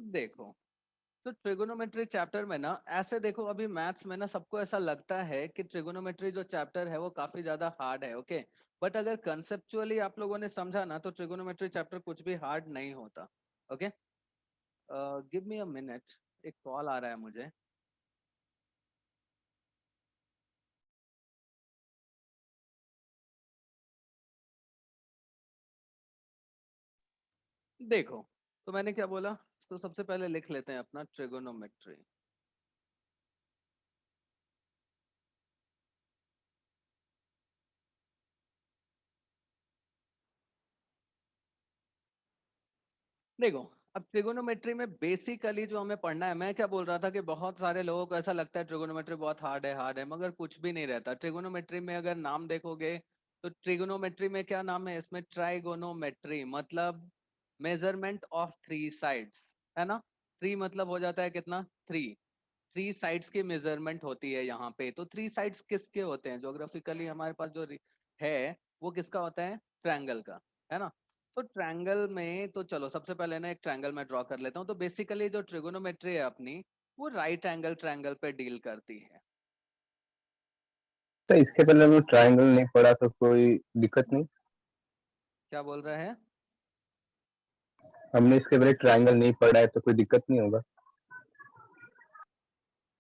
देखो, तो trigonometry chapter में ना ऐसे देखो, अभी मैथ्स में ना सबको ऐसा लगता है कि ट्रिगोनोमेट्री जो चैप्टर है वो काफी ज्यादा हार्ड है, ओके। बट अगर कंसेप्चुअली आप लोगों ने समझा ना तो ट्रिगोनोमेट्री चैप्टर कुछ भी हार्ड नहीं होता, okay. Give me a minute, एक कॉल आ रहा है मुझे। देखो, तो मैंने क्या बोला, तो सबसे पहले लिख लेते हैं अपना ट्रिगोनोमेट्री। देखो, अब ट्रिगोनोमेट्री में बेसिकली जो हमें पढ़ना है, मैं क्या बोल रहा था कि बहुत सारे लोगों को ऐसा लगता है ट्रिगोनोमेट्री बहुत हार्ड है, मगर कुछ भी नहीं रहता। ट्रिगोनोमेट्री में अगर नाम देखोगे तो ट्रिगोनोमेट्री में क्या नाम है, इसमें ट्राइगोनोमेट्री मतलब मेजरमेंट ऑफ थ्री साइड्स, है ना। थ्री मतलब हो जाता है कितना, थ्री। थ्री साइड्स की मेजरमेंट होती है यहाँ पे। तो थ्री साइड्स किसके होते हैं ज्योग्राफिकली, हमारे पास जो है वो किसका होता है, ट्रायंगल का, है ना। तो ट्रायंगल में तो चलो सबसे पहले ना एक ट्रायंगल में ड्रॉ कर लेता हूँ। तो बेसिकली जो ट्रिगोनोमेट्री है अपनी, वो राइट एंगल ट्रायंगल पे डील करती है। तो इसके पहले हमने ट्रायंगल नहीं पढ़ा तो कोई दिक्कत नहीं। क्या बोल रहे हैं? हमने इसके पहले ट्रायंगल नहीं पढ़ा है तो कोई दिक्कत नहीं होगा।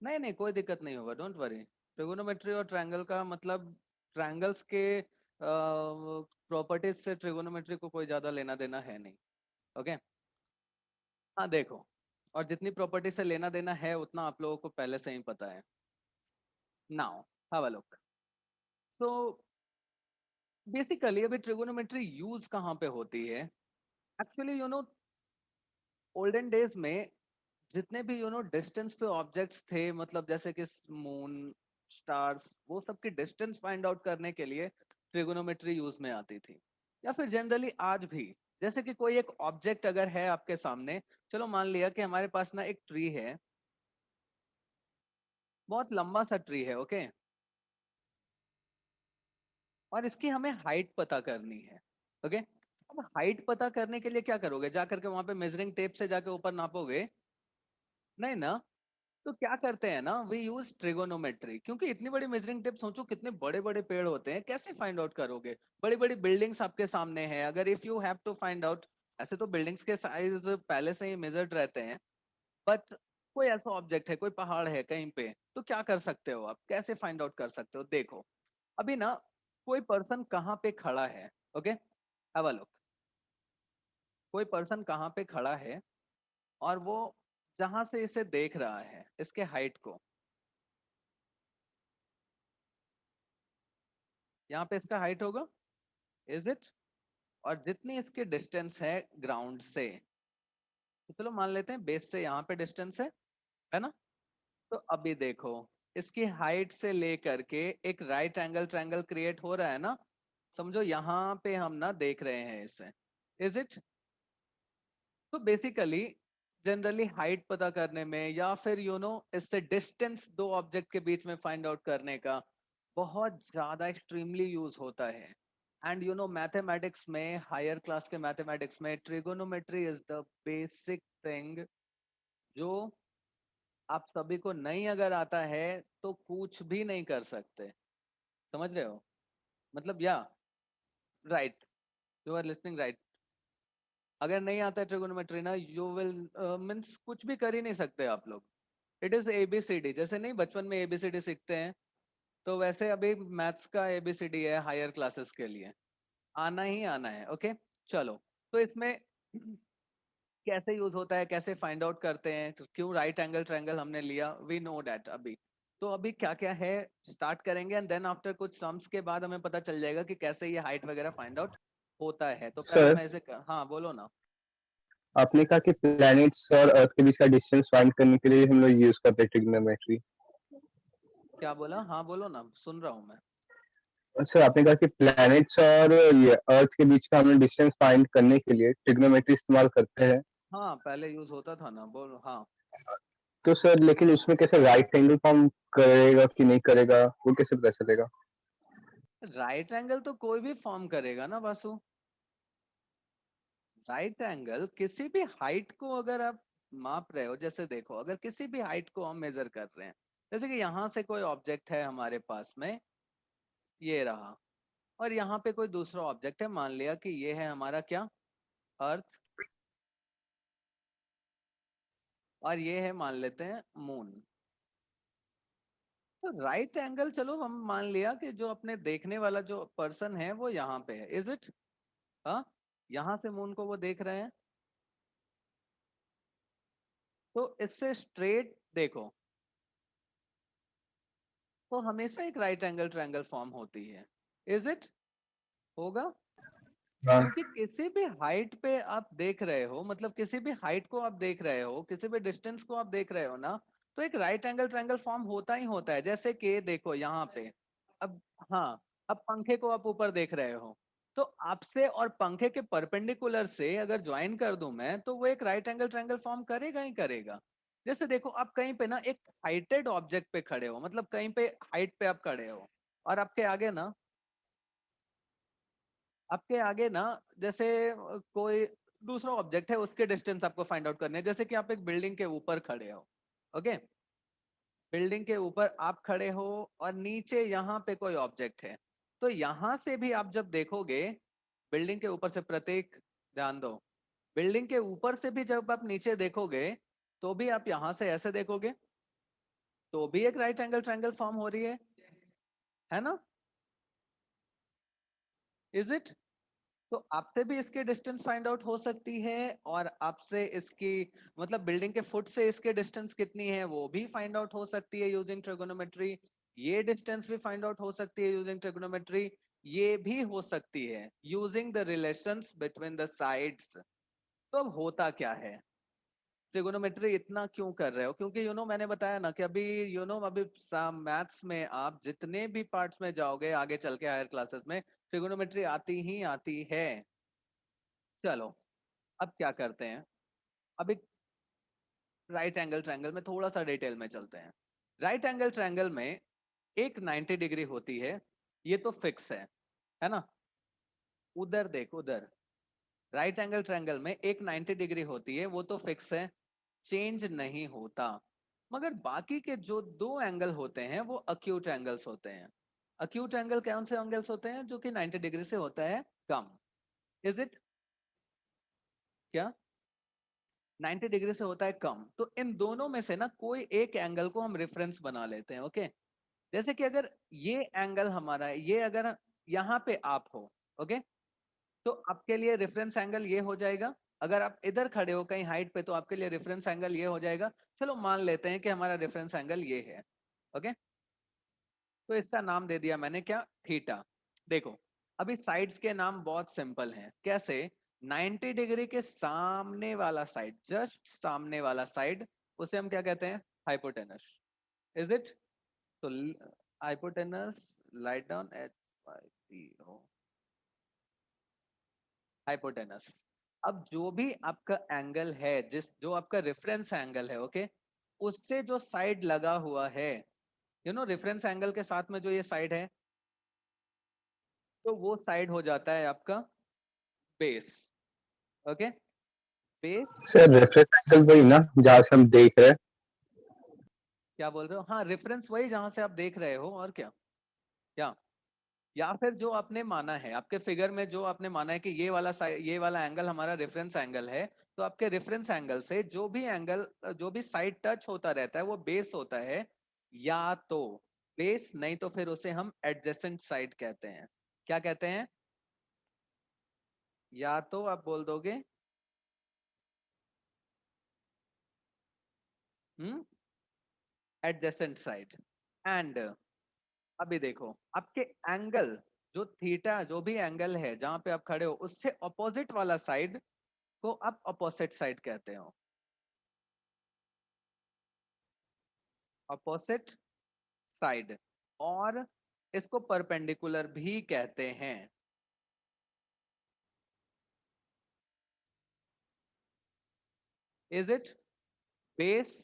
नहीं नहीं, कोई दिक्कत नहीं होगा, डोंट वरी। ट्रिगोनोमेट्री और ट्रायंगल का मतलब, ट्रायंगल्स के प्रॉपर्टीज से ट्रिगोनोमेट्री को कोई ज्यादा लेना देना है नहीं, ओके। हाँ देखो, और जितनी प्रॉपर्टी से लेना देना है उतना आप लोगों को पहले से ही पता है। Now have a look. तो बेसिकली अभी ट्रिगोनोमेट्री यूज कहाँ पे होती है? एक्चुअली ओल्डन डेज में जितने भी डिस्टेंस पे ऑब्जेक्ट्स थे, मतलब जैसे कि मून, स्टार्स, वो सब की डिस्टेंस फाइंड आउट करने के लिए ट्रिगोनोमेट्री यूज में आती थी। या फिर जनरली आज भी, जैसे कि कोई एक ऑब्जेक्ट अगर है आपके सामने, चलो मान लिया कि हमारे पास ना एक ट्री है, बहुत लंबा सा ट्री है, ओके। और इसकी हमें हाइट पता करनी है, ओके। अब हाइट पता करने के लिए क्या करोगे, जा करके वहां पे मेजरिंग टेप से जाके ऊपर नापोगे? नहीं ना। तो क्या करते हैं ना, वी यूज ट्रिगोनोमेट्री, क्योंकि इतनी बड़ी मेजरिंग टेप, सोचो कितने बड़े बड़े पेड़ होते हैं, कैसे फाइंड आउट करोगे? बड़ी बड़ी बिल्डिंग्स आपके सामने है, अगर if you have to find out, ऐसे तो बिल्डिंग्स के साइज पहले से ही मेजर्ड रहते हैं, बट कोई ऐसा ऑब्जेक्ट है, कोई पहाड़ है कहीं पे, तो क्या कर सकते हो आप, कैसे फाइंड आउट कर सकते हो? देखो, अभी ना कोई पर्सन कहाँ पे खड़ा है, ओके, हैव अ लुक। कोई पर्सन कहाँ पे खड़ा है, और वो जहां से इसे देख रहा है, इसके हाइट को, यहाँ पे इसका हाइट होगा, इज इट? और जितनी इसकी डिस्टेंस है ग्राउंड से, तो चलो मान लेते हैं बेस से यहाँ पे डिस्टेंस है ना। तो अभी देखो, इसकी हाइट से लेकर के एक राइट एंगल ट्रायंगल क्रिएट हो रहा है ना। समझो यहाँ पे हम ना देख रहे हैं इसे, इज इट? तो बेसिकली जनरली हाइट पता करने में, या फिर इससे डिस्टेंस दो ऑब्जेक्ट के बीच में फाइंड आउट करने का बहुत ज्यादा एक्सट्रीमली यूज होता है। एंड मैथमेटिक्स में, हायर क्लास के मैथमेटिक्स में, trigonometry is the basic thing जो आप सभी को नहीं अगर आता है तो कुछ भी नहीं कर सकते। समझ रहे हो? मतलब, या right, you are listening right. अगर नहीं आता है ट्रिगोनोमेट्री ना, यू विल मीन्स कुछ भी कर ही नहीं सकते आप लोग। इट इज एबीसीडी, जैसे नहीं बचपन में एबीसीडी सीखते हैं, तो वैसे अभी मैथ्स का एबीसीडी है हायर क्लासेस के लिए, आना ही आना है, ओके। चलो, तो इसमें कैसे यूज होता है, कैसे फाइंड आउट करते हैं, तो क्यों राइट एंगल ट्रायंगल हमने लिया, वी नो दैट अभी। तो अभी क्या क्या है, स्टार्ट करेंगे, एंड देन आफ्टर कुछ सम्स के बाद हमें पता चल जाएगा कि कैसे ये हाइट वगैरह फाइंड आउट होता है। तो पहले सर, मैं हाँ बोलो ना। आपने कहा कि प्लैनेट्स और अर्थ के बीच का डिस्टेंस फाइंड करने के लिए हम लोग यूज करते हैं ट्रिग्नोमेट्री। क्या बोला? हाँ बोलो ना, सुन रहा हूँ मैं। सर, आपने कहा कि प्लैनेट्स और ये अर्थ के बीच का हम लोग डिस्टेंस फाइंड करने के लिए ट्रिग्नोमेट्री इस्तेमाल करते हैं। हाँ पहले यूज होता था ना, बोलो हाँ। तो सर, लेकिन उसमें कैसे राइट एंगल फॉर्म करेगा कि नहीं करेगा, वो कैसे पता चलेगा? राइट एंगल तो कोई भी फॉर्म करेगा ना वासु। राइट एंगल किसी भी हाइट को अगर आप माप रहे हो, जैसे देखो अगर किसी भी हाइट को हम मेजर कर रहे हैं, जैसे कि यहाँ से कोई ऑब्जेक्ट है हमारे पास में, ये रहा, और यहाँ पे कोई दूसरा ऑब्जेक्ट है, मान लिया कि ये है हमारा क्या, अर्थ, और ये है मान लेते हैं मून। तो राइट एंगल, चलो हम मान लिया कि जो अपने देखने वाला जो पर्सन है वो यहाँ पे है, इज इट? हाँ, यहाँ से मून को वो देख रहे हैं, तो इससे स्ट्रेट देखो तो हमेशा एक राइट एंगल ट्रायंगल फॉर्म होती है, इज इट? होगा, हाँ, क्योंकि किसी भी हाइट पे आप देख रहे हो, मतलब किसी भी हाइट को आप देख रहे हो, किसी भी डिस्टेंस को आप देख रहे हो ना, तो एक राइट एंगल ट्रायंगल फॉर्म होता ही होता है। जैसे कि देखो यहाँ पे, अब हाँ, अब पंखे को आप ऊपर देख रहे हो, तो आपसे और पंखे के परपेंडिकुलर से अगर ज्वाइन कर दूं मैं, तो वो एक राइट एंगल ट्रायंगल फॉर्म करेगा ही करेगा। जैसे देखो आप कहीं पे ना एक हाइटेड ऑब्जेक्ट पे खड़े हो, मतलब कहीं पे हाइट पे आप खड़े हो, और आपके आगे ना जैसे कोई दूसरा ऑब्जेक्ट है, उसके डिस्टेंस आपको फाइंड आउट करने हैं। जैसे कि आप एक बिल्डिंग के ऊपर खड़े हो, ओके, बिल्डिंग के ऊपर आप खड़े हो, और नीचे यहाँ पे कोई ऑब्जेक्ट है, तो यहाँ से भी आप जब देखोगे, बिल्डिंग के ऊपर से, प्रतीक ध्यान दो, बिल्डिंग के ऊपर से भी जब आप नीचे देखोगे, तो भी आप यहाँ से ऐसे देखोगे, तो भी एक राइट एंगल ट्रायंगल फॉर्म हो रही है ना, इज इट? तो आपसे भी इसकी डिस्टेंस फाइंड आउट हो सकती है, और आपसे इसकी, मतलब बिल्डिंग के फुट से इसके डिस्टेंस कितनी है वो भी फाइंड आउट हो सकती है यूजिंग ट्रिगोनोमेट्री। ये डिस्टेंस भी फाइंड आउट हो सकती है यूजिंग ट्रिगोनोमेट्री। ये भी हो सकती है using the relations between the sides. तो अब होता क्या है, ट्रिगोनोमेट्री इतना क्यों कर रहे हो? क्योंकि मैंने बताया ना कि अभी अभी मैथ्स में आप जितने भी पार्ट्स में जाओगे आगे चल के हायर क्लासेस में, ट्रिगोनोमेट्री आती ही आती है। चलो अब क्या करते हैं, अब एक राइट एंगल ट्रायंगल में थोड़ा सा डिटेल में चलते हैं। राइट एंगल ट्रायंगल में एक 90 डिग्री होती है, ये तो फिक्स है ना? उधर देख, उधर राइट एंगल ट्रायंगल में एक 90 डिग्री होती है, वो तो फिक्स है, चेंज नहीं होता। मगर बाकी के जो दो एंगल होते हैं वो अक्यूट एंगल्स होते हैं। अक्यूट एंगल कौन से एंगल्स होते हैं? जो कि 90 डिग्री से होता है कम, इज इट? क्या 90 डिग्री से होता है कम? तो इन दोनों में से ना कोई एक एंगल को हम रेफरेंस बना लेते हैं, ओके। जैसे कि अगर ये एंगल हमारा है, ये अगर यहाँ पे आप हो, ओके, तो आपके लिए रेफरेंस एंगल ये हो जाएगा। अगर आप इधर खड़े हो कहीं हाइट पे, तो आपके लिए रेफरेंस एंगल ये हो जाएगा। चलो मान लेते हैं कि हमारा रेफरेंस एंगल ये है, ओके, तो इसका नाम दे दिया मैंने क्या, थीटा। देखो अभी साइड्स के नाम बहुत सिंपल हैं, कैसे? 90 डिग्री के सामने वाला साइड, जस्ट सामने वाला साइड, उसे हम क्या कहते हैं? Hypotenuse, is it? तो hypotenuse, write down at hypotenuse. अब जो भी आपका एंगल है, जिस जो आपका रेफरेंस एंगल है, ओके, उससे जो साइड लगा हुआ है, रेफरेंस एंगल के साथ में जो ये साइड है, तो वो साइड हो जाता है आपका base, okay, base. Sir reference angle वही ना जहाँ से हम देख रहे हैं? क्या बोल रहे हो? हाँ, रेफरेंस वही जहां से आप देख रहे हो, और क्या, क्या, या फिर जो आपने माना है आपके फिगर में, जो आपने माना है कि ये वाला एंगल हमारा रेफरेंस एंगल है, तो आपके रेफरेंस एंगल से जो भी साइड टच होता रहता है वो बेस होता है, या तो बेस, नहीं तो फिर उसे हम एडजेसेंट साइड कहते हैं। क्या कहते हैं? या तो आप बोल दोगे एडजेसेंट साइड, एंड अभी देखो आपके एंगल, जो थीटा, जो भी एंगल है जहां पे आप खड़े हो, उससे अपोजिट वाला साइड को आप अपोजिट साइड कहते हो, अपोजिट साइड, और इसको परपेंडिकुलर भी कहते हैं, इज इट? बेस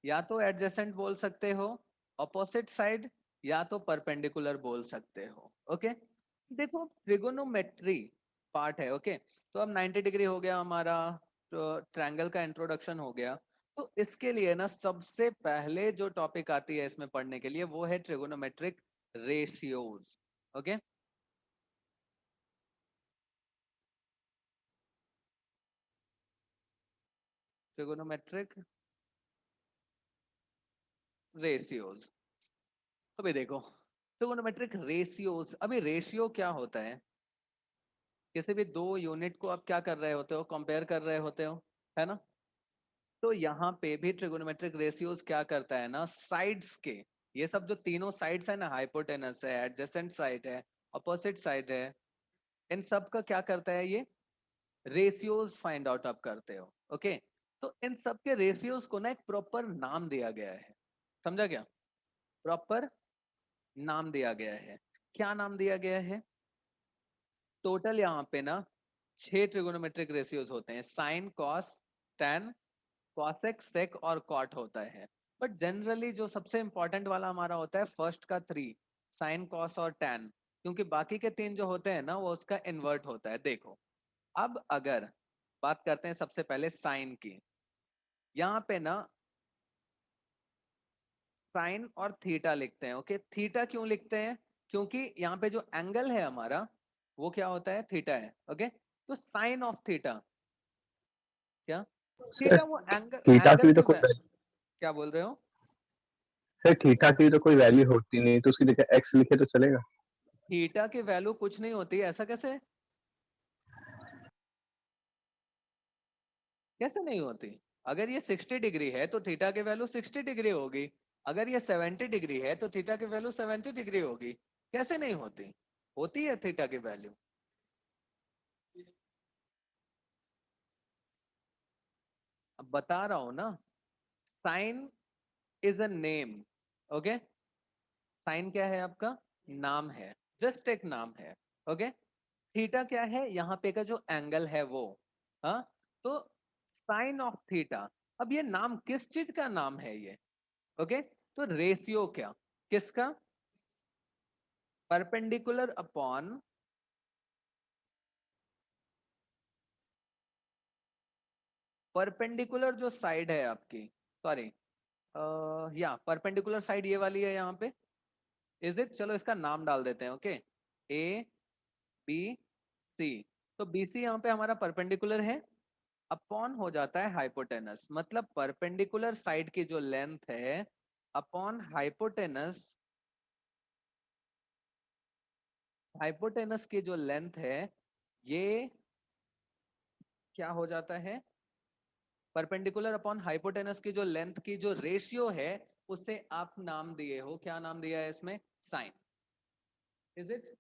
या तो एडजेसेंट बोल सकते हो, अपोजिट साइड या तो परपेंडिकुलर बोल सकते हो, ओके। देखो ट्रिगोनोमेट्री पार्ट है, ओके, तो अब 90 डिग्री हो गया हमारा, ट्रायंगल का इंट्रोडक्शन हो गया। तो इसके लिए ना सबसे पहले जो टॉपिक आती है इसमें पढ़ने के लिए वो है trigonometric ratios. Okay, trigonometric ratios. अभी देखो ट्रिगोनोमेट्रिक रेशियोज, अभी रेशियो क्या होता है? किसी भी दो यूनिट को आप क्या कर रहे होते हो, कंपेयर कर रहे होते हो, है ना? तो यहाँ पे भी ट्रिगोनोमेट्रिक रेशियोज क्या करता है ना, साइड्स के, ये सब जो तीनों साइड्स है ना, हाइपोटेनस है, एडजेसेंट साइड है, अपोजिट साइड है, इन सब का क्या करता है ये, रेशियोज फाइंड आउट आप करते हो। ओके, तो इन सब के रेशियोज को ना एक प्रॉपर नाम दिया गया है, समझा क्या? प्रॉपर नाम दिया गया है। क्या नाम दिया गया है? टोटल यहाँ पे ना 6 ट्रिगोनोमेट्रिक रेशियोज होते हैं, साइन, कॉस, tan, कॉसेक, सेक और कॉट होता है। बट जनरली जो सबसे इंपॉर्टेंट वाला हमारा होता है फर्स्ट का 3, साइन, कॉस और tan, क्योंकि बाकी के 3 जो होते हैं ना वो उसका इन्वर्ट होता है। देखो, अब अगर बात करते हैं सबसे पहले साइन की, यहाँ पे ना साइन और थीटा लिखते हैं। ओके, थीटा क्यों लिखते हैं? क्योंकि यहाँ पे जो एंगल है हमारा वो क्या होता है, थीटा है। ओके, तो साइन ऑफ थीटा, क्या सर थीटा, वो एंगल, थीटा की एंगल भी तो की कोई क्या बोल रहे हो? सर थीटा की तो कोई वैल्यू होती नहीं, तो उसकी जगह एक्स लिखे तो चलेगा? थीटा की वैल्यू कुछ नहीं होती, ऐसा कैसे, कैसे नहीं होती? अगर ये 60 डिग्री है तो थीटा की वैल्यू 60 डिग्री होगी, अगर ये 70 डिग्री है तो थीटा की वैल्यू 70 डिग्री होगी। कैसे नहीं होती? होती है थीटा की वैल्यू। अब बता रहा हूं ना, sine is a name. Okay, sine क्या है आपका, नाम है, जस्ट एक नाम है। ओके, थीटा क्या है, यहाँ पे का जो एंगल है वो, हाँ, तो साइन ऑफ थीटा। अब ये नाम किस चीज का नाम है ये? ओके, तो रेशियो क्या, किसका, परपेंडिकुलर अपॉन, परपेंडिकुलर जो साइड है आपकी, सॉरी, या परपेंडिकुलर साइड ये वाली है यहाँ पे, इज इट, चलो इसका नाम डाल देते हैं। ओके, ए बी सी, तो बी सी यहाँ पे हमारा परपेंडिकुलर है, अपॉन हो जाता है हाइपोटेनस, मतलब परपेंडिकुलर साइड की जो लेंथ है अपॉन हाइपोटेनस, हाइपोटेनस की जो लेंथ है ये क्या हो जाता है, परपेंडिकुलर अपॉन हाइपोटेनस की जो लेंथ की जो रेशियो है उसे आप नाम दिए हो, क्या नाम दिया है इसमें, साइन। इज इट,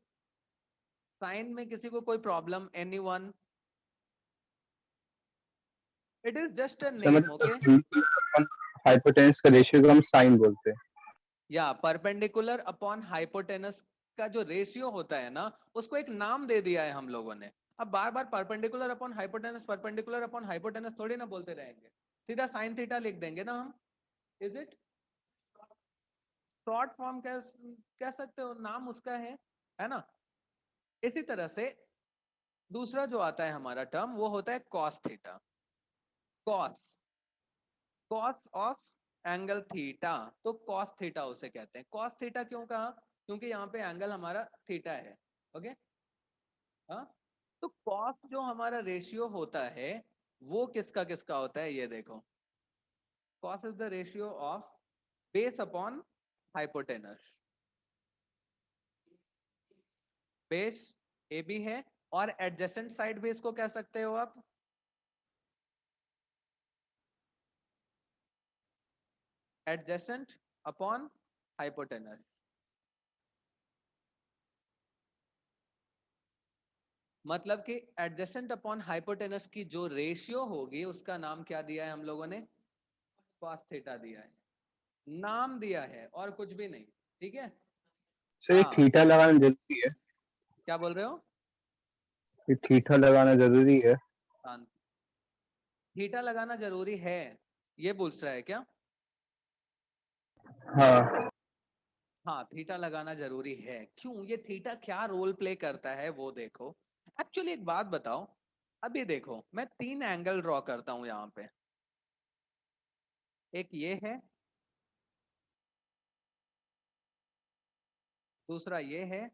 साइन में किसी को कोई problem, anyone? It is just a sir name. Okay, मतलब हाइपोटेन्यूस का रेशियो को हम साइन बोलते हैं। या परपेंडिकुलर अपॉन हाइपोटेनस का जो रेशियो होता है ना उसको एक नाम दे दिया है हम लोगों ने। अब बार बार perpendicular upon hypotenuse, perpendicular upon hypotenuse थोड़ी ना बोलते रहेंगे, सीधा साइन थीटा लिख देंगे ना हम। इज इट, शॉर्ट फॉर्म कह सकते हो, नाम उसका है ना? इसी तरह से दूसरा जो आता है हमारा टर्म वो होता है cos theta, cos, cos of angle theta, तो कॉस थीटा उसे कहते हैं। कॉस थीटा क्यों कहा? क्योंकि यहाँ पे एंगल हमारा थीटा है। ओके, हाँ, तो कॉस जो हमारा रेशियो होता है वो किसका किसका होता है, ये देखो, cos is the ratio of base upon hypotenuse, base A B है, और एडजेसेंट साइड बेस को कह सकते हो आप एडजेसेंट अपॉन हाइपोटेनस। मतलब कि एडजेसेंट अपॉन हाइपोटेनस की जो रेशियो होगी उसका नाम क्या दिया है हम लोगों ने, कॉस थीटा दिया है, नाम दिया है और कुछ भी नहीं। ठीक है, सर ये हाँ, थीटा लगाना जरूरी है? क्या बोल रहे हो? ये थीटा लगाना जरूरी है? हाँ, थीटा लगाना जरूरी है, ये पूछ रहा है क्या? हाँ। हाँ, थीटा लगाना जरूरी है। क्यों, ये थीटा क्या रोल प्ले करता है वो देखो। एक्चुअली एक बात बताओ, अभी देखो मैं 3 एंगल ड्रॉ करता हूं यहाँ पे, एक ये है, दूसरा ये है,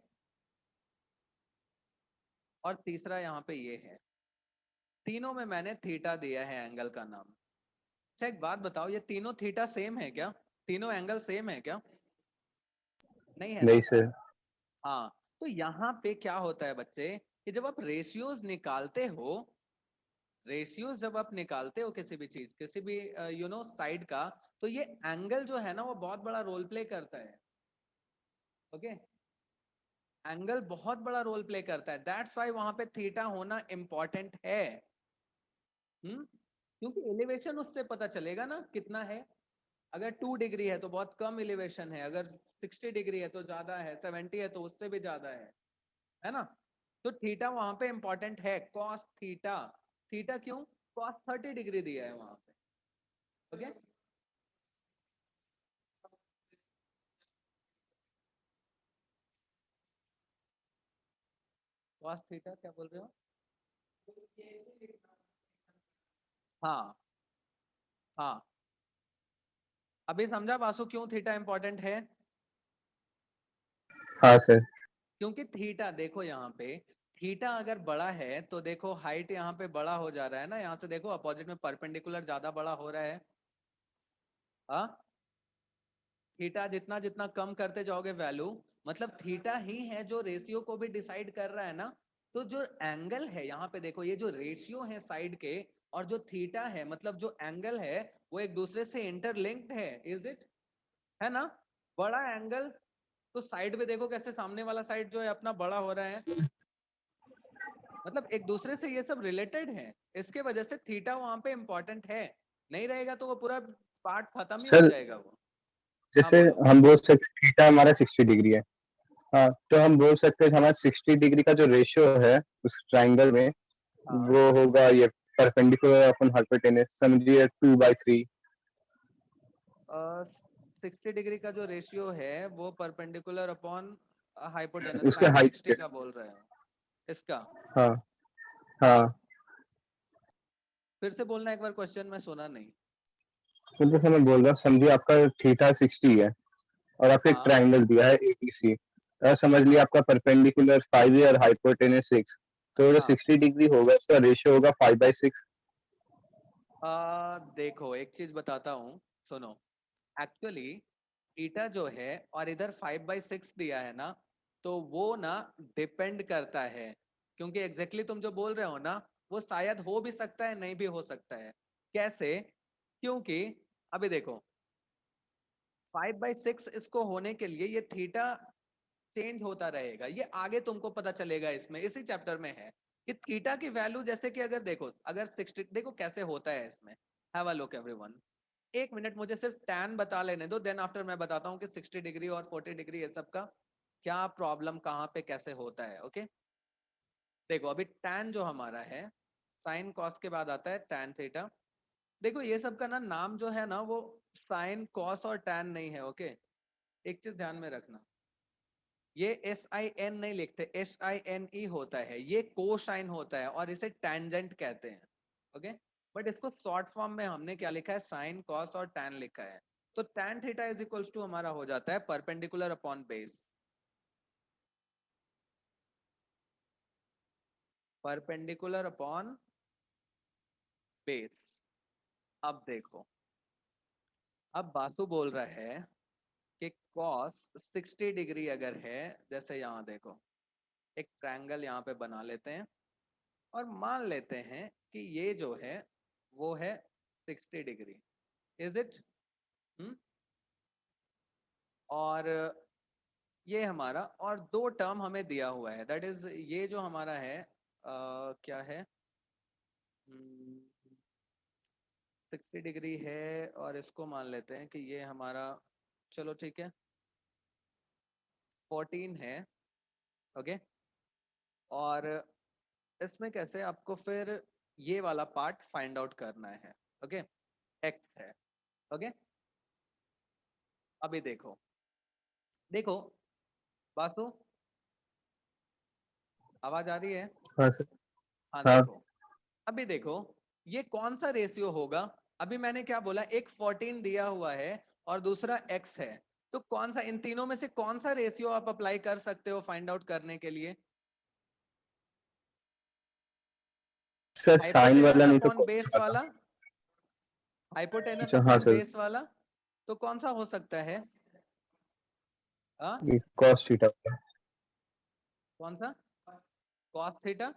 और तीसरा यहाँ पे ये है। तीनों में मैंने थीटा दिया है एंगल का नाम। अच्छा एक बात बताओ, ये तीनों थीटा सेम है क्या? तीनों एंगल सेम है क्या? नहीं है ना? नहीं सर। हाँ, तो यहाँ पे क्या होता है बच्चे कि जब आप रेशियोज निकालते हो, रेशियोज जब आप निकालते हो किसी भी चीज, किसी भी साइड का, तो ये एंगल जो है ना वो बहुत बड़ा रोल प्ले करता है। ओके, एंगल बहुत बड़ा रोल प्ले करता है, दैट्स वाई वहां पे थीटा होना इंपॉर्टेंट है। क्योंकि एलिवेशन उससे पता चलेगा ना कितना है। अगर 2 डिग्री है तो बहुत कम एलिवेशन है, अगर 60 डिग्री है तो ज्यादा है, 70 है तो उससे भी ज्यादा है ना? तो थीटा वहां पे इंपॉर्टेंट है, कॉस थीटा। थीटा क्यों? कॉस 30 डिग्री दिया है वहां पे। ओके, कॉस थीटा क्या बोल रहे हो? हाँ हाँ, अभी समझा बासु क्यों थीटा इंपॉर्टेंट है? हाँ सर। क्योंकि थीटा देखो यहाँ पे, थीटा अगर बड़ा है तो देखो हाइट यहाँ पे बड़ा हो जा रहा है ना, यहाँ से देखो अपोजिट में परपेंडिकुलर ज्यादा बड़ा हो रहा है। हाँ, थीटा जितना जितना कम करते जाओगे वैल्यू, मतलब थीटा ही है जो रेशियो को भी डिसाइड कर रहा है ना। तो जो एंगल है यहाँ पे देखो, ये जो रेशियो है साइड के और जो थीटा है, मतलब जो एंगल है वो एक दूसरे से इंटरलिंक्ड है, इज इट? है ना? बड़ा एंगल, तो साइड पे देखो कैसे सामने वाला साइड जो है अपना बड़ा हो रहा है, मतलब एक दूसरे से ये सब रिलेटेड है। इसके वजह से थीटा वहां पे इंपॉर्टेंट है, नहीं रहेगा तो वो पूरा पार्ट खत्म ही हो सर जाएगा वो। हाँ जैसे बोलो। हम बोल सकते हैं थीटा हमारा 60 डिग्री है। हाँ, तो हम बोल सकते हैं हमारा 60 डिग्री का जो रेशियो है उस ट्राइंगल में, हाँ, वो होगा ये परपेंडिकुलर अपन हाइपोटेनस, समझिए 2/3। 60 डिग्री का जो रेशियो है वो परपेंडिकुलर अपॉन हाइपोटेनस, उसके साइन हाइट 60 पे। का बोल रहे हो इसका? हाँ हाँ, हाँ। फिर से बोलना एक बार, क्वेश्चन मैं सुना नहीं। तो जैसे मैं बोल रहा हूँ, समझिए आपका थीटा 60 है और आपको एक हाँ ट्राइंगल दिया है एबीसी। समझ लिया हाँ आपका परपेंडिकुलर 5 है और हाइपोटेनस 6। तो जो हाँ। 60 डिग्री होगा उसका रेशियो होगा 5/6। देखो एक चीज बताता हूँ, सुनो। एक्चुअली थीटा जो है और इधर 5/6 दिया है ना, तो वो ना डिपेंड करता है, क्योंकि एग्जैक्टली तुम जो बोल रहे हो ना वो शायद हो भी सकता है, नहीं भी हो सकता है। कैसे? क्योंकि अभी देखो 5/6 इसको होने के लिए ये थीटा चेंज होता रहेगा, ये आगे तुमको पता चलेगा, इसमें इसी चैप्टर में है कि थीटा की वैल्यू, जैसे कि अगर देखो, अगर 60, देखो कैसे होता है इसमें। हैव अ लुक एवरीवन, एक मिनट मुझे सिर्फ टैन बता लेने दो, देन आफ्टर मैं बताता हूँ कि 60 डिग्री और 40 डिग्री ये सब का क्या प्रॉब्लम, कहाँ पे कैसे होता है। ओके, देखो अभी टैन जो हमारा है, साइन कॉस के बाद आता है टैन थीटा। देखो ये सब का ना नाम जो है ना वो साइन कॉस और टैन नहीं है। ओके, एक चीज ध्यान में रखना, ये SIN नहीं लिखते, SINE होता है, ये कोसाइन होता है और इसे टेंजेंट कहते हैं। ओके, बट इसको शॉर्ट फॉर्म में हमने क्या लिखा है, साइन कॉस और टैन लिखा है। तो tan theta is equals to हमारा हो जाता है perpendicular upon base, perpendicular upon base. अब देखो, अब बासु बोल रहा है कि cos 60 डिग्री अगर है, जैसे यहाँ देखो एक ट्रायंगल यहाँ पे बना लेते हैं और मान लेते हैं कि ये जो है वो है 60 डिग्री, इज इट? और ये हमारा, और दो टर्म हमें दिया हुआ है, दैट इज ये जो हमारा है क्या है, 60 डिग्री है और इसको मान लेते हैं कि ये हमारा, चलो ठीक है 14 है। ओके, और इसमें कैसे आपको फिर ये वाला पार्ट फाइंड आउट करना है। ओके, एक्स है। ओके, अभी देखो, देखो बासु, आवाज आ रही है? हाँ सर। हाँ हाँ। देखो, अभी देखो ये कौन सा रेशियो होगा, अभी मैंने क्या बोला, एक 14 दिया हुआ है और दूसरा x है, तो कौन सा इन तीनों में से कौन सा रेशियो आप अप्लाई कर सकते हो फाइंड आउट करने के लिए? सर साइन वाला हाइपोटेनस नहीं तो अपॉन कॉस बेस वाला। वाला, हाइपोटेनस अच्छा हाँ अपॉन सर, बेस वाला, तो कौन सा हो सकता है? हाँ कॉस थीटा। कौन सा? cos theta,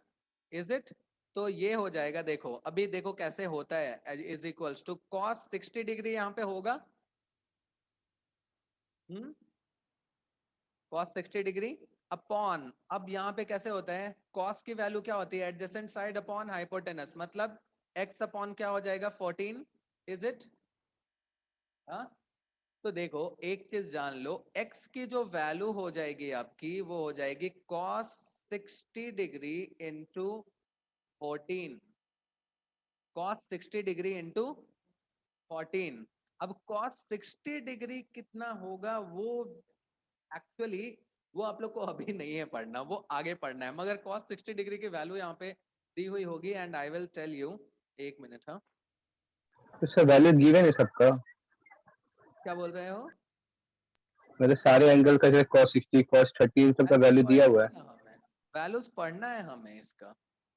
is it? तो ये हो जाएगा, देखो अभी देखो कैसे होता है, is equals to cos 60 degree यहाँ पे होगा, cos 60 डिग्री अपॉन, अब यहाँ पे कैसे होता है, cos की वैल्यू क्या होती है, एडजेसेंट साइड अपॉन हाइपोटेनस, मतलब x अपॉन क्या हो जाएगा 14, इज इट? हाँ, तो देखो एक चीज जान लो, x की जो वैल्यू हो जाएगी आपकी वो हो जाएगी cos 60 degree into 14, cos 60 degree into 14। अब cos 60 डिग्री कितना होगा वो एक्चुअली वो आप लोग को अभी नहीं है पढ़ना, वो आगे पढ़ना है, मगर cos 60 डिग्री की वैल्यू यहाँ पे दी हुई होगी and I will tell you, एक मिनट। हाँ तो सर वैल्यू गिवन है सबका, क्या बोल रहे हो? मतलब सारे एंगल का, जैसे cos 60 cos 30 इन सब का वैल्यूज वैल्यू दिया पढ़ना हुआ है। है हमें, वैल्यूज पढ़ना है हमें इसका।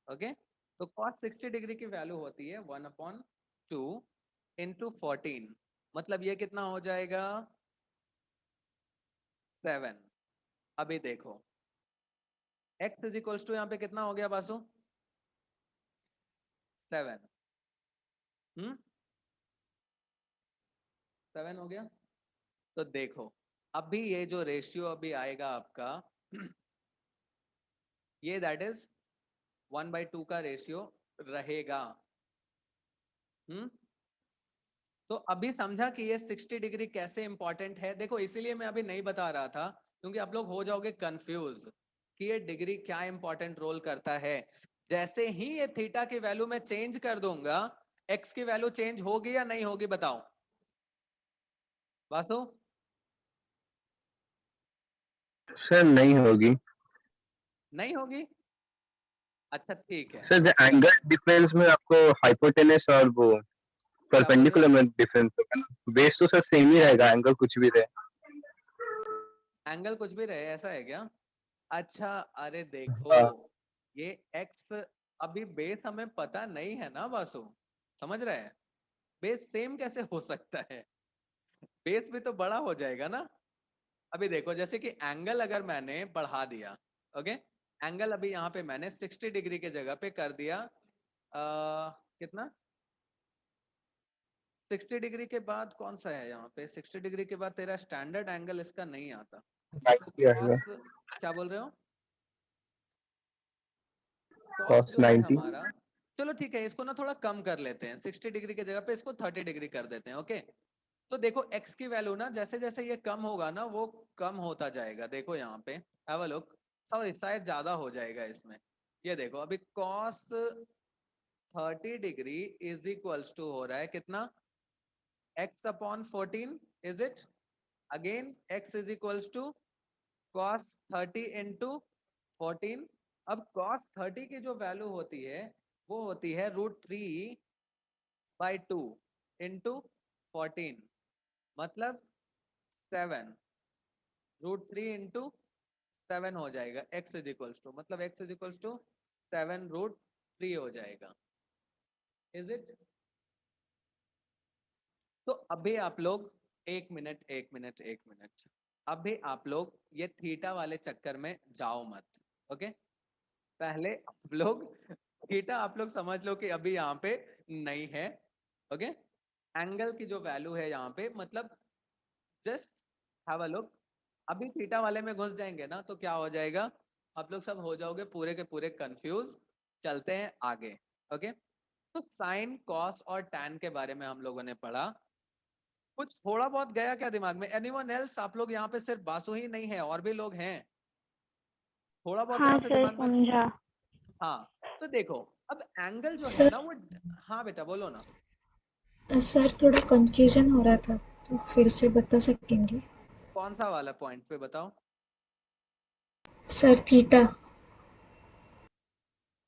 ओके, तो cos 60 डिग्री की वैल्यू होती है 1/2 इंटू 14, मतलब ये कितना हो जाएगा 7। अभी देखो x इज इक्वल्स टू यहाँ पे कितना हो गया बासु, 7। 7 हो गया। तो देखो अभी ये जो रेशियो अभी आएगा आपका ये दैट इज 1/2 का रेशियो रहेगा। तो अभी समझा कि ये 60 डिग्री कैसे इंपॉर्टेंट है, देखो इसीलिए मैं अभी नहीं बता रहा था क्योंकि आप लोग हो जाओगे कंफ्यूज कि ये डिग्री क्या इंपॉर्टेंट रोल करता है। जैसे ही ये थीटा की वैल्यू में चेंज कर दूंगा, एक्स की वैल्यू चेंज होगी या नहीं होगी बताओ वासु? सर नहीं होगी। नहीं होगी, अच्छा ठीक है। सर चलो एंगल डिफरेंस में आपको हाइपोटेनस और वो क्या बोल रहे परपेंडिकुलर हो, में डिफरेंस होगा ना, बेस तो सर सेम ही रहेगा, एंगल कुछ भी रहे। एंगल कुछ भी रहे ऐसा है क्या? अच्छा अरे देखो हाँ ये x अभी बेस हमें पता नहीं है ना वासु, समझ रहे हैं? बेस सेम कैसे हो सकता है, बेस भी तो बड़ा हो जाएगा ना। अभी देखो जैसे कि एंगल अगर मैंने बढ़ा दिया, ओके, एंगल अभी यहाँ पे मैंने 60 डिग्री के जगह पे कर दिया कितना, 60 डिग्री के बाद कौन सा है यहाँ पे, 60 डिग्री के बाद तेरा स्टैंडर्ड एंगल इसका नहीं आता, तो 90 आएगा। कॉस, क्या बोल रहे हो, कॉस cos जो है 90। हमारा, चलो ठीक है इसको ना थोड़ा कम कर लेते हैं, 60 डिग्री की जगह पे इसको 30 डिग्री कर देते हैं, ओके। तो देखो x की वैल्यू ना जैसे जैसे ये कम होगा ना वो कम होता जाएगा, देखो यहाँ पे हैव अ लुक, सॉरी शायद ज्यादा हो जाएगा इसमें, ये देखो अभी cos 30 degree is equals to हो रहा है कितना, x upon 14, is it? Again x is equals to cos 30 into 14। अब cos 30 की जो वैल्यू होती है वो होती है √3/2 इंटू 14, मतलब 7, √3 इंटू 7 हो जाएगा, x इज इक्वल्स टू, मतलब x इज इक्वल्स टू 7√3 हो जाएगा, इज इट? तो अभी आप लोग एक मिनट, अभी आप लोग ये थीटा वाले चक्कर में जाओ मत, ओके। पहले आप लोग थीटा आप लोग समझ लो कि अभी यहाँ पे नहीं है, ओके। एंगल की जो वैल्यू है यहाँ पे, मतलब जस्ट हैव अ लुक, अभी थीटा वाले में घुस जाएंगे ना तो क्या हो जाएगा, आप लोग सब हो जाओगे पूरे के पूरे कंफ्यूज। चलते हैं आगे, ओके। तो साइन कॉस और टैन के बारे में हम लोगों ने पढ़ा, कुछ थोड़ा बहुत गया क्या दिमाग में, एनीवन एल्स? आप लोग यहाँ पे सिर्फ बासु ही नहीं है और भी लोग हैं, थोड़ा बहुत हाँ यहाँ से सर दिमाग में? समझा। हाँ, तो देखो अब एंगल जो है सर ना वो, हाँ बेटा बोलो ना। सर थोड़ा कंफ्यूजन हो रहा था तो फिर से बता सकेंगे? कौन सा वाला पॉइंट पे बताओ? Sir theta.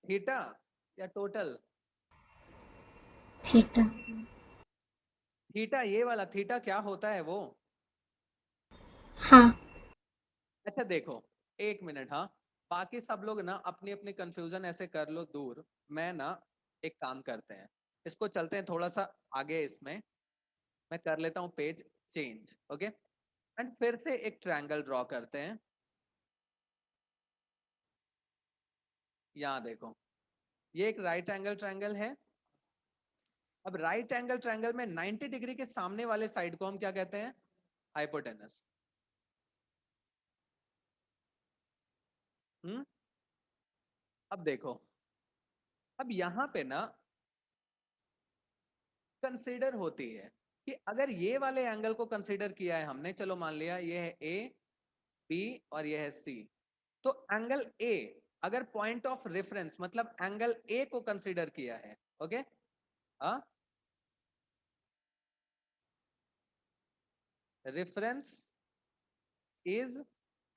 थीटा या टोटल? थीटा। थीटा, ये वाला थीटा क्या होता है वो? हाँ। अच्छा देखो, एक मिनट, हाँ, बाकी सब लोग ना अपनी अपनी कंफ्यूजन ऐसे कर लो दूर। मैं ना एक काम करते हैं, इसको चलते हैं थोड़ा सा आगे, इसमें मैं कर लेता हूँ पेज चेंज, ओके, एंड फिर से एक ट्रायंगल ड्रॉ करते हैं। यहाँ देखो, ये एक राइट एंगल ट्रायंगल है। अब राइट एंगल ट्रायंगल में 90 डिग्री के सामने वाले साइड को हम क्या कहते हैं? हाइपोटेनस। अब देखो, अब यहाँ पे ना कंसीडर होती है कि अगर ये वाले एंगल को कंसीडर किया है हमने, चलो मान लिया ये है ए, बी और ये है सी, तो एंगल ए अगर पॉइंट ऑफ रेफरेंस मतलब एंगल ए को कंसीडर किया है, ओके, हाँ, रेफरेंस इज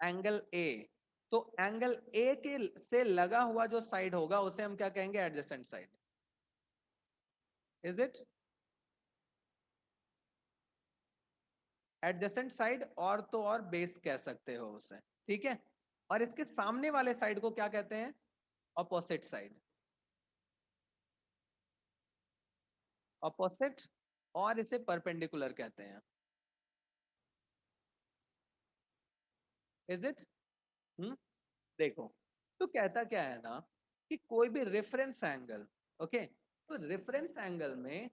एंगल ए, तो एंगल ए के से लगा हुआ जो साइड होगा उसे हम क्या कहेंगे? Adjacent side. Is it? Adjacent side, और तो और बेस कह सकते हो उसे, ठीक है। और इसके सामने वाले साइड को क्या कहते हैं? Opposite side. ऑपोजिट, और इसे परपेंडिकुलर कहते हैं। Is it? देखो, तो कहता क्या है ना कि कोई भी रेफरेंस एंगल, ओके, तो रेफरेंस एंगल में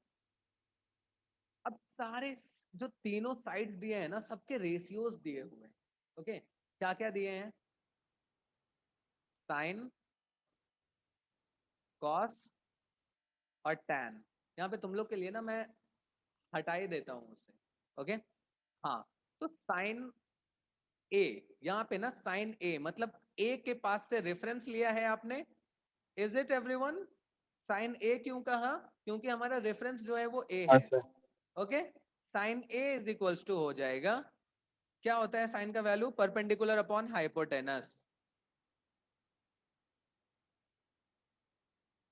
अब सारे जो तीनों साइड्स दिए हैं ना, सबके रेशियोज दिए हुए हैं, ओके, क्या क्या दिए हैं? साइन, कॉस और टैन। यहाँ पे तुम लोग के लिए ना मैं हटा ही देता हूँ उसे, ओके, हाँ, तो साइन ए, यहाँ पे ना साइन ए मतलब ए के पास से रेफरेंस लिया है आपने। Is it everyone? साइन ए क्यों कहा? क्योंकि हमारा रेफरेंस जो है वो ए हाँ है, sir. Okay. Sine A is equals to हो जाएगा, क्या होता है साइन का value? Perpendicular upon hypotenuse.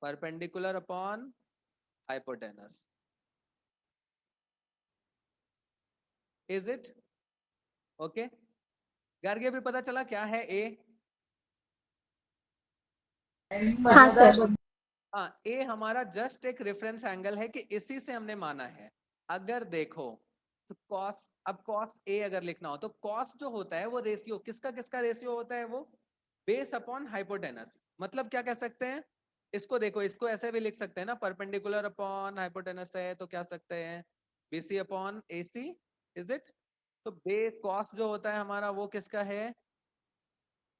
Perpendicular upon hypotenuse. Is it? Okay, गार्गे भी पता चला क्या है ए? हाँ सर। हाँ, ए हमारा जस्ट एक रेफरेंस एंगल है कि इसी से हमने माना है। अगर देखो तो कॉस, अब कॉस ए अगर लिखना हो तो कॉस जो होता है वो रेशियो, किसका किसका रेशियो होता है? वो बेस अपॉन हाइपोटेनस। मतलब क्या कह सकते हैं इसको? देखो, इसको ऐसे भी लिख सकते हैं ना, परपेंडिकुलर अपॉन हाइपोटेनस है तो क्या सकते हैं? BC upon AC. Is it? तो बेस कॉस जो होता है हमारा वो किसका है?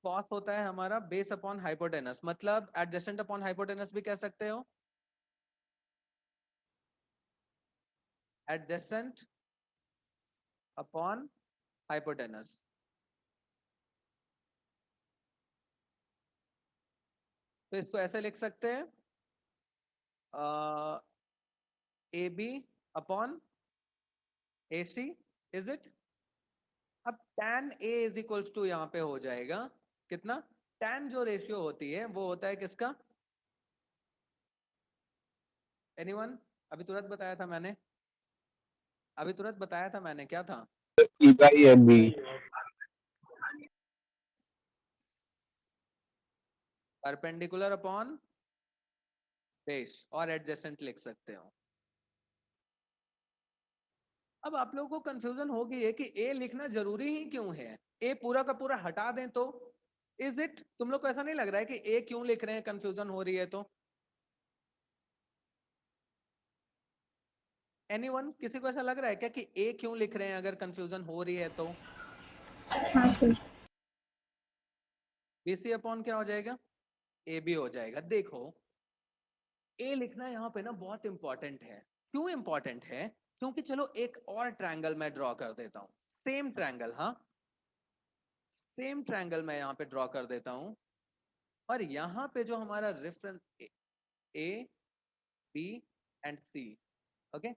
कॉस होता है हमारा बेस अपॉन हाइपोटेनस, मतलब एडजेसेंट अपॉन हाइपोटेनस भी कह सकते हो। Adjacent upon hypotenuse. तो इसको ऐसे लिख सकते हैं, A B upon A C. Is it? अब tan a is equals to यहाँ पे हो जाएगा कितना? tan जो रेशियो होती है वो होता है किसका? एनीवन? अभी तुरंत बताया था मैंने, अभी तुरंत बताया था मैंने, क्या था? E by A B. Perpendicular upon base, और एडजेसेंट लिख सकते हो। अब आप लोगों को कंफ्यूजन होगी है कि ए लिखना जरूरी ही क्यों है? ए पूरा का पूरा हटा दें तो? Is it? तुम लोग को ऐसा नहीं लग रहा है कि ए क्यों लिख रहे हैं, कंफ्यूजन हो रही है तो? एनीवन? किसी को ऐसा लग रहा है क्या कि ए क्यों लिख रहे हैं अगर कंफ्यूजन हो रही है तो? हाँ सर। बीसी अपॉन क्या हो जाएगा? ए बी हो जाएगा। देखो, ए लिखना यहाँ पे ना बहुत इंपॉर्टेंट है। क्यों इंपॉर्टेंट है? क्योंकि चलो एक और ट्रायंगल मैं ड्रॉ कर देता हूँ, सेम ट्रायंगल, हाँ, सेम ट्रायंगल मैं यहाँ पे ड्रॉ कर देता हूँ। और यहाँ पे जो हमारा reference A B and C, okay,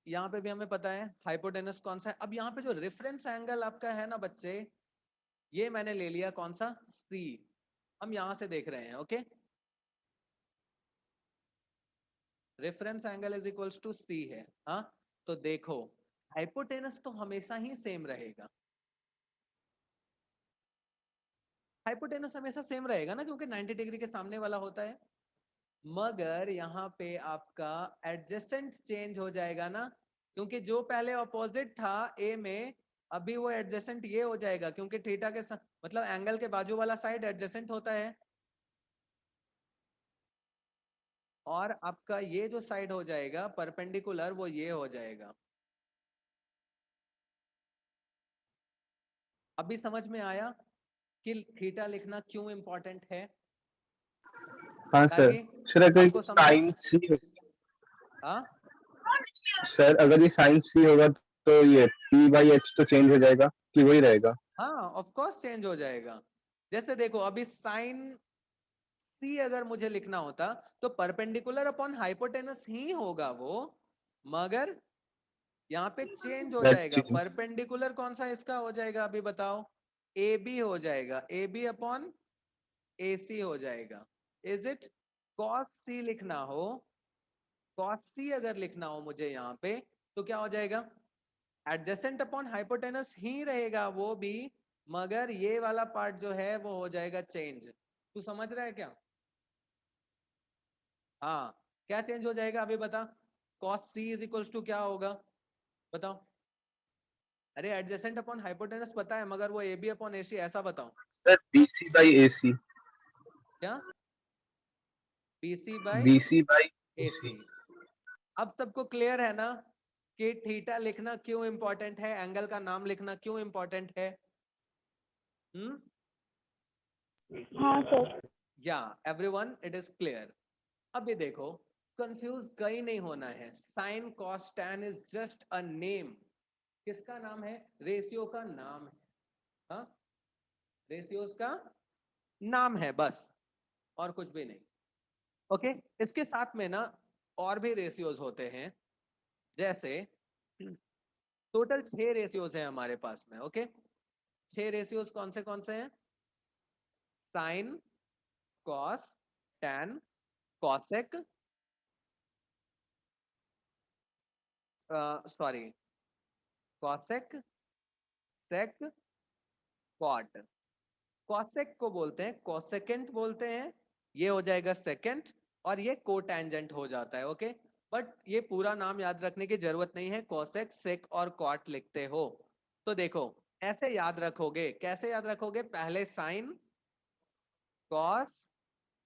यहाँ पे भी हमें पता है हाइपोटेनस कौन सा है। अब यहाँ पे जो रेफरेंस एंगल आपका है ना बच्चे, ये मैंने ले लिया कौन सा? सी। हम यहाँ से देख रहे हैं, okay, reference angle is equals to C है। हाँ, तो देखो हाइपोटेनस तो हमेशा ही सेम रहेगा, हाइपोटेनस हमेशा सेम रहेगा ना, क्योंकि 90 डिग्री के सामने वाला होता है। मगर यहाँ पे आपका एडजेसेंट चेंज हो जाएगा ना, क्योंकि जो पहले ऑपोजिट था ए में, अभी वो एडजेसेंट ये हो जाएगा, क्योंकि थीटा के मतलब एंगल के बाजू वाला साइड एडजेसेंट होता है, और आपका ये जो साइड हो जाएगा परपेंडिकुलर, वो ये हो जाएगा। अभी समझ में आया कि थीटा लिखना क्यों इंपॉर्टेंट है? हाँ सर। आगे सर अगर सबको समझा? साइन सी, हाँ, सर अगर ये साइन सी होगा तो ये पी बाई एच तो चेंज हो जाएगा कि वही रहेगा? हाँ ऑफ कोर्स चेंज हो जाएगा। जैसे देखो अभी साइन सी अगर मुझे लिखना होता तो परपेंडिकुलर अपॉन हाइपोटेनस ही होगा वो, मगर यहाँ पे चेंज हो दैट जाएगा। चेंज। परपेंडिकुलर कौन सा इसका हो जाएगा अभी बताओ? ए बी हो जाएगा, ए बी अपॉन ए सी हो जाएगा। Is it? कॉस सी लिखना हो, कॉस सी अगर लिखना हो मुझे यहाँ पे, तो क्या हो जाएगा? एडजेसेंट अपॉन हाइपोटेनस ही रहेगा वो भी, मगर ये वाला पार्ट जो है वो हो जाएगा चेंज। तू समझ रहा है क्या? हाँ, क्या चेंज हो जाएगा अभी बता? cos c is equals to क्या होगा बताओ? अरे एडजेसेंट अपॉन हाइपोटेनस पता है, मगर वो ए बी अपॉन ए सी, ऐसा बताओ। Sir B C by A C. क्या? B C by B C by A A C. C. अब सबको क्लियर है ना कि थीटा लिखना क्यों इंपॉर्टेंट है, एंगल का नाम लिखना क्यों इंपॉर्टेंट है? हाँ सर। या एवरीवन इट इज क्लियर? अभी देखो, कंफ्यूज कहीं नहीं होना है। Sign cos tan is just a name. किसका नाम है? रेशियो का नाम है। हाँ, रेशियोज का नाम है बस, और कुछ भी नहीं। ओके, इसके साथ में ना और भी रेशियोज होते हैं, जैसे टोटल 6 रेशियोज हैं हमारे पास में। ओके, 6 रेशियोज कौन से हैं? Sine, cos, tan, cosec, sorry, cosec, sec, cot. Cosec को बोलते हैं कॉसेकेंट बोलते हैं, ये हो जाएगा सेकेंड, और ये कोटेंजेंट हो जाता है। ओके, बट ये पूरा नाम याद रखने की जरूरत नहीं है, कॉसेक, सेक और कॉट लिखते हो। तो देखो ऐसे याद रखोगे, कैसे याद रखोगे? पहले साइन, कॉस,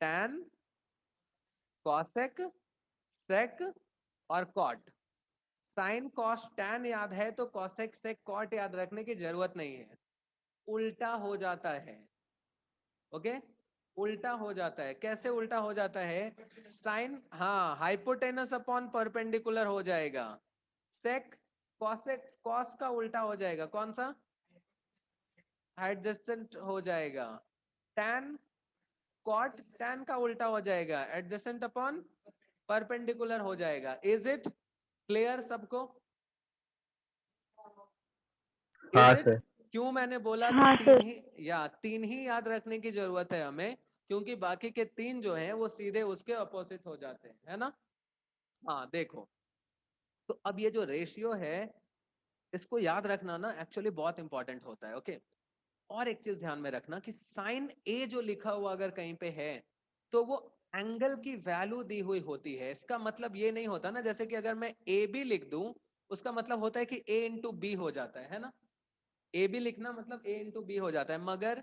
टैन, कॉसेक, सेक और कॉट। साइन कॉस टैन याद है तो कॉसेक सेक कॉट याद रखने की जरूरत नहीं है, उल्टा हो जाता है। ओके, उल्टा हो जाता है। कैसे उल्टा हो जाता है? साइन, हाँ, हाइपोटेनस अपॉन परपेंडिकुलर हो जाएगा। सेक कॉसेक, कॉस का उल्टा हो जाएगा, कौन सा? एडजेसेंट हो जाएगा। टैन कॉट, टैन का उल्टा हो जाएगा, एडजेसेंट अपॉन परपेंडिकुलर हो जाएगा। इज इट क्लियर सबको? इज हाँ इट? सर। क्यों मैंने बोला कि हाँ सर। तीन ही याद रखने की जरूरत है हमें, क्योंकि बाकी के 3 जो हैं वो सीधे उसके अपोजिट हो जाते हैं, है ना? हाँ देखो, तो अब ये जो रेशियो है इसको याद रखना ना एक्चुअली बहुत इंपॉर्टेंट होता है। ओके, और एक चीज ध्यान में रखना कि साइन ए जो लिखा हुआ अगर कहीं पे है तो वो एंगल की वैल्यू दी हुई होती है। इसका मतलब ये नहीं होता ना, जैसे कि अगर मैं ए बी लिख दूं, उसका मतलब होता है कि ए इंटू बी हो जाता है ना? ए बी लिखना मतलब ए इंटू बी हो जाता है, मगर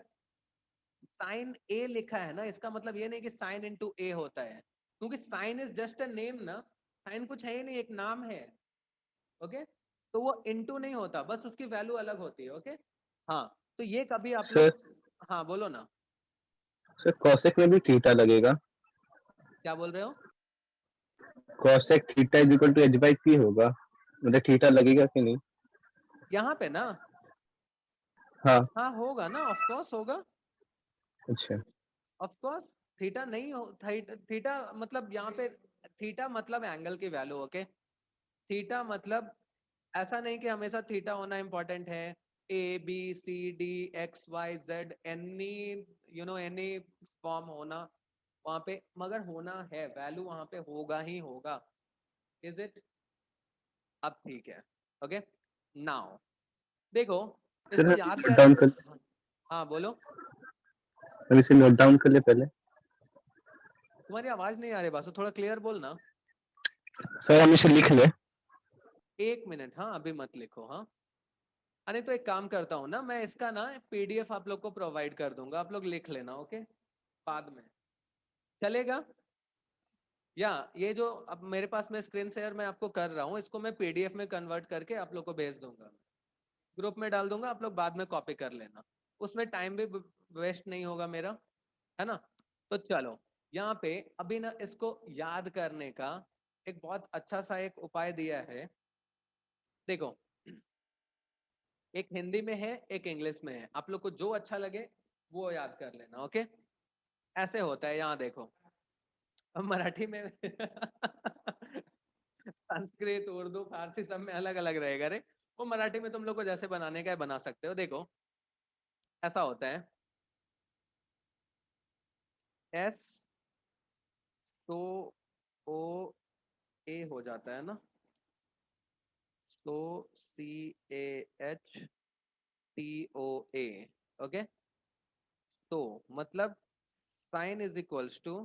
साइन ए लिखा है ना, इसका मतलब ये नहीं कि साइन इंटू ए होता है, क्योंकि sine is just a name ना, साइन कुछ है ही नहीं, एक नाम है। ओके, तो वो इंटू नहीं होता, बस उसकी वैल्यू अलग होती है। ओके, हाँ, तो ये कभी आप सर लोग, हाँ बोलो ना, सर कॉसेक में भी थीटा लगेगा? क्या बोल रहे हो? Cosec theta is equal to H by P होगा, मतलब थीटा लगेगा कि नहीं? यहाँ पे ना, हाँ। हाँ होगा ना, ऑफ कोर्स होगा, अच्छा। Of course. थीटा नहीं हो, थीटा मतलब यहाँ पे, थीटा मतलब एंगल की वैल्यू। ओके, थीटा मतलब ऐसा नहीं कि हमेशा थीटा होना इंपॉर्टेंट है, A B C D X Y Z any, any form होना वहां पे, मगर होना है वैल्यू वहां पे होगा ही होगा। Is it? अब ठीक है, ओके। नाउ देखो इसको सर याद नोट डाउन कर। कर, हाँ बोलो। हम इसे नोट डाउन कर ले पहले। तुम्हारी आवाज नहीं आ रही बासु, थोड़ा क्लियर बोलना। सर हम इसे लिख ले। 1 मिनट, हाँ अभी मत लिखो, हाँ। अरे तो एक काम करता हूँ ना, मैं इसका ना पीडीएफ आप लोग को प्रोवाइड कर दूंगा, आप लोग लिख लेना, ओके, बाद में चलेगा? या ये जो अब मेरे पास में स्क्रीन शेयर मैं आपको कर रहा हूँ, इसको मैं पीडीएफ में कन्वर्ट करके आप लोग को भेज दूंगा, ग्रुप में डाल दूंगा, आप लोग बाद में कॉपी कर लेना, उसमें टाइम भी वेस्ट नहीं होगा मेरा, है ना? तो चलो यहाँ पे अभी ना इसको याद करने का एक बहुत अच्छा सा एक उपाय दिया है। देखो एक हिंदी में है, एक इंग्लिश में है, आप लोग को जो अच्छा लगे वो याद कर लेना, ओके? ऐसे होता है, यहाँ देखो अब मराठी में संस्कृत, उर्दू, फारसी सब में अलग अलग रहेगा रे, वो मराठी में तुम लोग को जैसे बनाने का है बना सकते हो। देखो ऐसा होता है, एस तो ओ ए हो जाता है ना, तो C A H T O A, okay? तो मतलब sine is equals to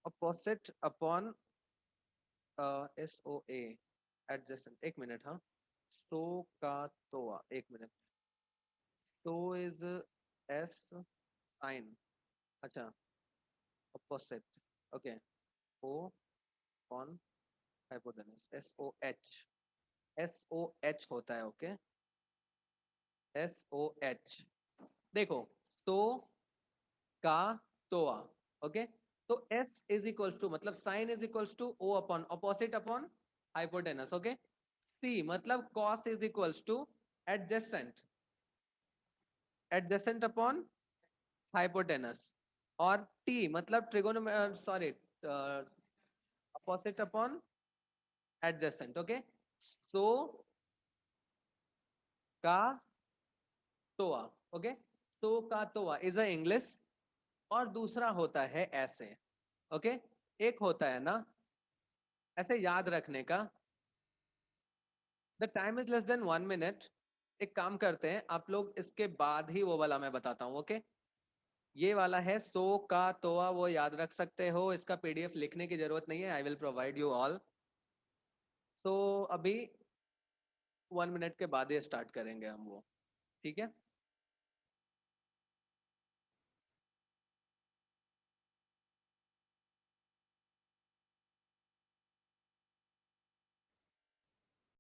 opposite upon S O A adjacent. एक मिनट, हाँ, तो का तोआ, एक मिनट, तो इज एस साइन, अच्छा, opposite, okay, O on hypotenuse, S O H, S O H होता है, ओके, एस ओ एच। देखो तो का तोआ, ओके, तो एस इज इक्वल्स टू मतलब sine is equals to O upon opposite upon hypotenuse, okay? C मतलब cos is equals to adjacent, adjacent upon hypotenuse, और T मतलब trigono, sorry, opposite upon adjacent, okay? So CAH TOA, okay, तो CAH तोआ is a English, और दूसरा होता है ऐसे, okay? एक होता है ना ऐसे याद रखने का, the time is less than 1 minute. एक काम करते हैं, आप लोग इसके बाद ही वो वाला मैं बताता हूँ, ओके? ये वाला है सो का तोआ, वो याद रख सकते हो, इसका पीडीएफ लिखने की जरूरत नहीं है, I will provide you all. तो अभी 1 मिनट के बाद ही स्टार्ट करेंगे हम वो, ठीक है?